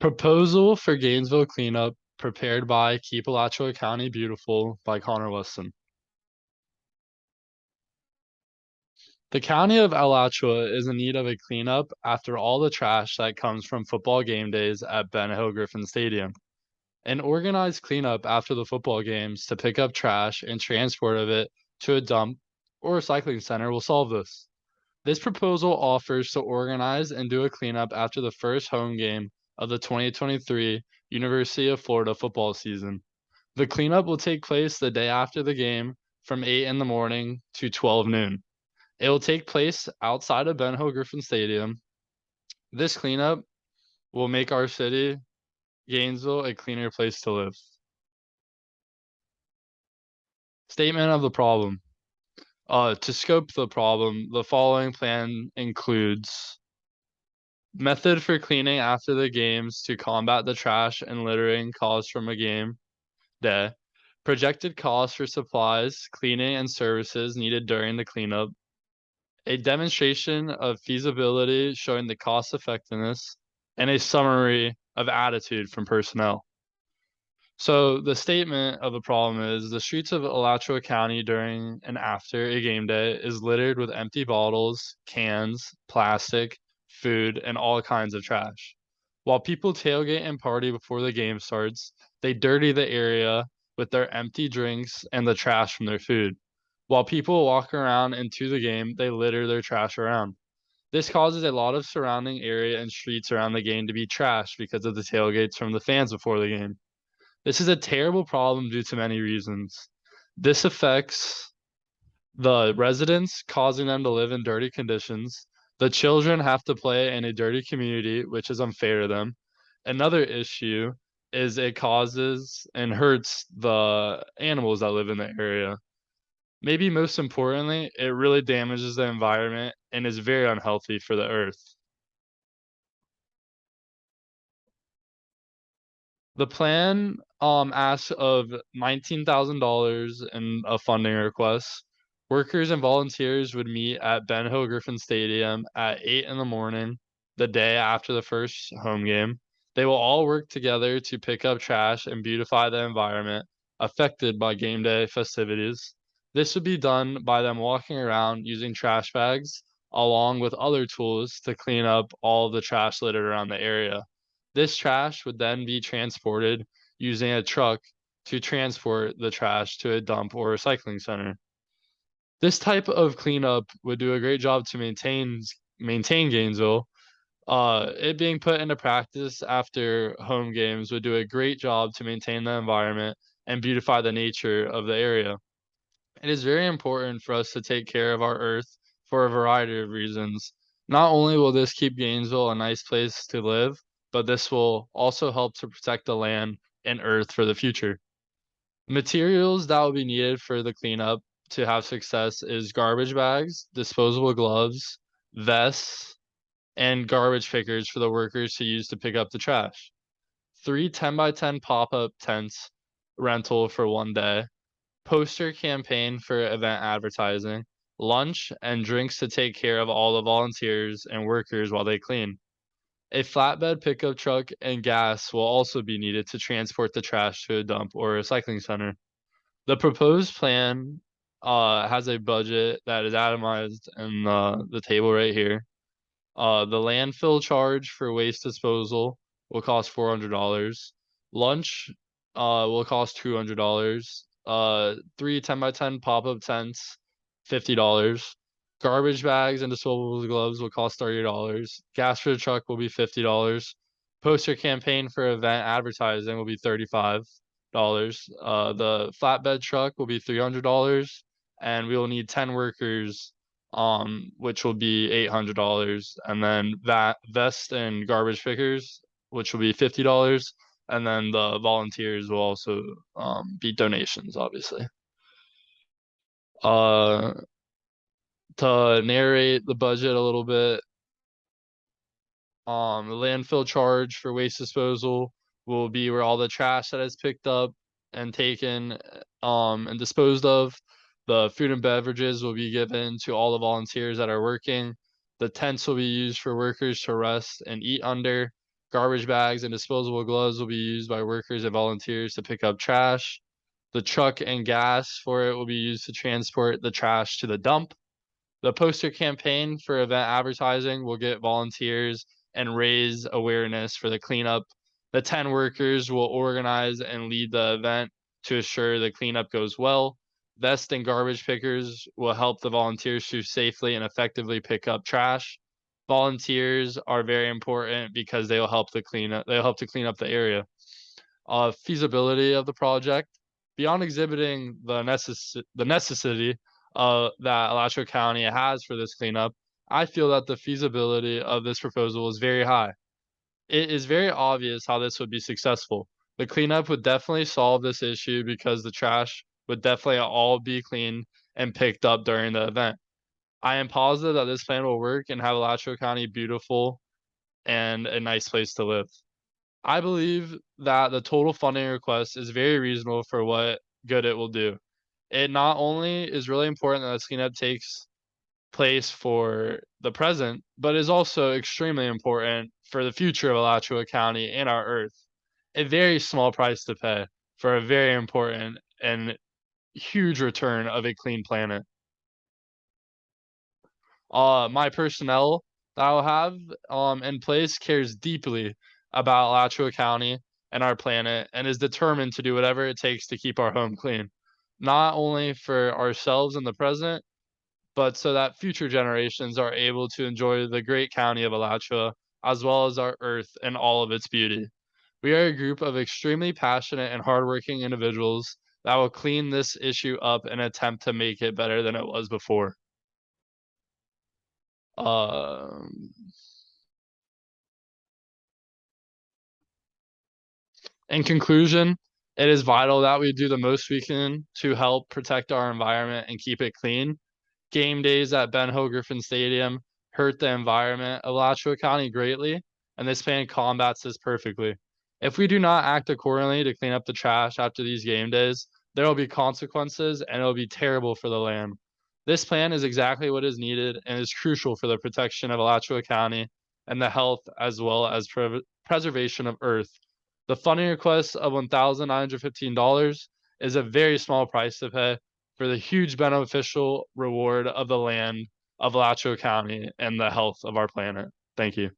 Proposal for Gainesville cleanup prepared by Keep Alachua County Beautiful by Connor Weston. The county of Alachua is in need of a cleanup after all the trash that comes from football game days at Ben Hill Griffin Stadium. An organized cleanup after the football games to pick up trash and transport of it to a dump or recycling center will solve this. This proposal offers to organize and do a cleanup after the first home game of the 2023 University of Florida football season. The cleanup will take place the day after the game from 8 in the morning to 12 noon. It will take place outside of Ben Hill Griffin Stadium. This cleanup will make our city, Gainesville, a cleaner place to live. Statement of the problem. To scope the problem, the following plan includes method for cleaning after the games to combat the trash and littering caused from a game day. Projected costs for supplies, cleaning, and services needed during the cleanup. A demonstration of feasibility showing the cost effectiveness, and a summary of attitude from personnel. So the statement of the problem is the streets of Alachua County during and after a game day is littered with empty bottles, cans, plastic, food, and all kinds of trash. While people tailgate and party before the game starts, they dirty the area with their empty drinks and the trash from their food. While people walk around into the game, they litter their trash around. This causes a lot of surrounding area and streets around the game to be trashed because of the tailgates from the fans before the game. This is a terrible problem due to many reasons. This affects the residents, causing them to live in dirty conditions. The children have to play in a dirty community, which is unfair to them. Another issue is it causes and hurts the animals that live in the area. Maybe most importantly, it really damages the environment and is very unhealthy for the earth. The plan asks of $19,000 in a funding request. Workers and volunteers would meet at Ben Hill Griffin Stadium at 8 in the morning, the day after the first home game. They will all work together to pick up trash and beautify the environment affected by game day festivities. This would be done by them walking around using trash bags along with other tools to clean up all the trash littered around the area. This trash would then be transported using a truck to transport the trash to a dump or recycling center. This type of cleanup would do a great job to maintain Gainesville. It being put into practice after home games would do a great job to maintain the environment and beautify the nature of the area. It is very important for us to take care of our earth for a variety of reasons. Not only will this keep Gainesville a nice place to live, but this will also help to protect the land and earth for the future. Materials that will be needed for the cleanup to have success is garbage bags, disposable gloves, vests, and garbage pickers for the workers to use to pick up the trash. Three 10 by 10 pop-up tents rental for one day, poster campaign for event advertising, lunch and drinks to take care of all the volunteers and workers while they clean. A flatbed pickup truck and gas will also be needed to transport the trash to a dump or recycling center. The proposed plan has a budget that is atomized in the table right here. The landfill charge for waste disposal will cost $400. Lunch will cost $200. Three 10 by 10 pop-up tents, $50. Garbage bags and disposable gloves will cost $30. Gas for the truck will be $50. Poster campaign for event advertising will be $35. The flatbed truck will be $300, and we will need 10 workers which will be $800, and then that vest and garbage pickers, which will be $50, and then the volunteers will also be donations, obviously. Uh, to narrate the budget a little bit, the landfill charge for waste disposal will be where all the trash that is picked up and taken and disposed of. The food and beverages will be given to all the volunteers that are working. The tents will be used for workers to rest and eat under. Garbage bags and disposable gloves will be used by workers and volunteers to pick up trash. The truck and gas for it will be used to transport the trash to the dump. The poster campaign for event advertising will get volunteers and raise awareness for the cleanup. The 10 workers will organize and lead the event to assure the cleanup goes well. Vest and garbage pickers will help the volunteers to safely and effectively pick up trash. Volunteers are very important because they'll help to clean up the area. Feasibility of the project. Beyond exhibiting the necessity that Alachua County has for this cleanup, I feel that the feasibility of this proposal is very high. It is very obvious how this would be successful. The cleanup would definitely solve this issue because the trash would definitely all be cleaned and picked up during the event. I am positive that this plan will work and have Alachua County beautiful and a nice place to live. I believe that the total funding request is very reasonable for what good it will do. It not only is really important that this cleanup takes place for the present, but is also extremely important for the future of Alachua County and our Earth. A very small price to pay for a very important and huge return of a clean planet. My personnel that I'll have in place cares deeply about Alachua County and our planet and is determined to do whatever it takes to keep our home clean, not only for ourselves in the present, but so that future generations are able to enjoy the great county of Alachua as well as our earth and all of its beauty. We are a group of extremely passionate and hardworking individuals that will clean this issue up and attempt to make it better than it was before. Um, in conclusion, it is vital that we do the most we can to help protect our environment and keep it clean. Game days at Ben Ho Griffin Stadium hurt the environment of Alachua County greatly, and this plan combats this perfectly. If we do not act accordingly to clean up the trash after these game days, there will be consequences and it will be terrible for the land. This plan is exactly what is needed and is crucial for the protection of Alachua County and the health as well as preservation of Earth. The funding request of $1,915 is a very small price to pay for the huge beneficial reward of the land of Alachua County and the health of our planet. Thank you.